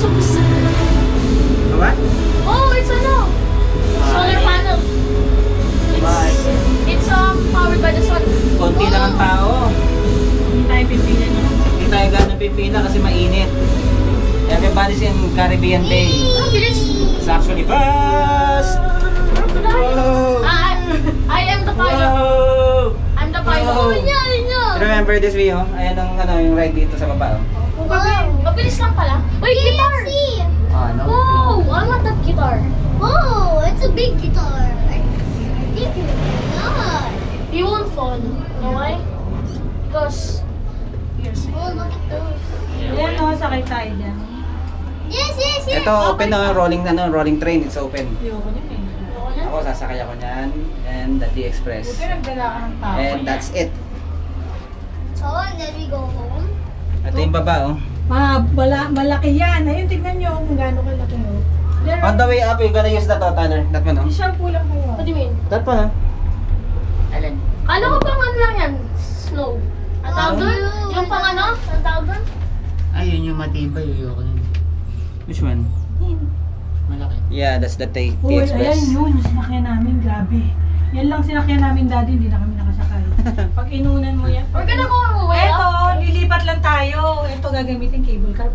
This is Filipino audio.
Suks. What? Oh, it's ano? Solar panel. It's powered by the sun. Konti lang ang tao. Hindi tayo pipili niya. Hindi tayo gano'ng pipila kasi mainit. Everybody's in Caribbean Bay. Oh, bilis. It's actually fast! Whoa! I am the pilot. Whoa! I'm the pilot. Oh, Remember this video? Ayan ang yung ride dito sa baba. Oh, mabilis lang pala. Wait, guitar! Ano? Oh, I want that guitar. Oh, it's a big guitar. I think it will not. You won't fall. Know why? Because Oh, look at those. Ayan o, sakay tayo dyan. Yes. Ito, open na rolling train. It's open. Ayoko niya eh. Ako, sasakay ako niyan. And the T-Express. Buti nagdala ka ng tao. And that's it. Oh, and then we go home. Ito yung baba, oh. Malaki yan. Ayun, tignan nyo kung gaano kalaki o. On the way up, you're gonna use that, Tanner. That one, oh. Shampoo lang kayo. what do you mean? That one, oh. Alin? Ano ko pang ano lang yan? Snow. Ang tawag doon? Yung pang ano? Ang tawag doon? Ay, yun yung matibay. Ayoko yun. Which one? Malaki. Yeah, that's the Uy, ayan T-Express. yun. Yung sinakyan namin. Grabe. Yan lang sinakyan namin dati. Hindi na kami nakasakay. Pag inunan mo yan. We're gonna go way Eto, up. lilipat lang tayo. Ito gagamitin cable car.